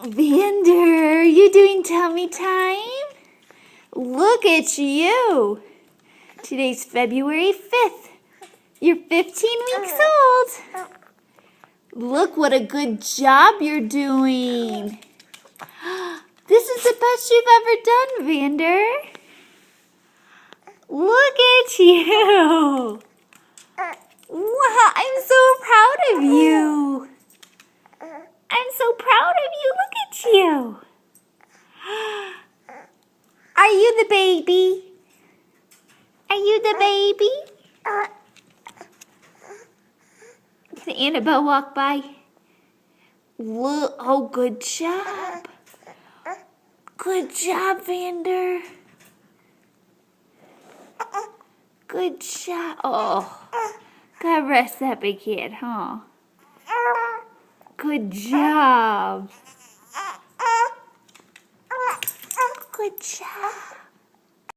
Vander, you doing tummy time? Look at you. Today's February 5th. You're 15 weeks old. Look what a good job you're doing. This is the best you've ever done, Vander. Look at you. Wow, I'm so proud of you. I'm so proud of you. Look at you. Are you the baby? Are you the baby? Can Annabelle walk by? Look, oh, good job. Good job, Vander. Good job. Oh, God rest that big kid, huh? Good job. Good job.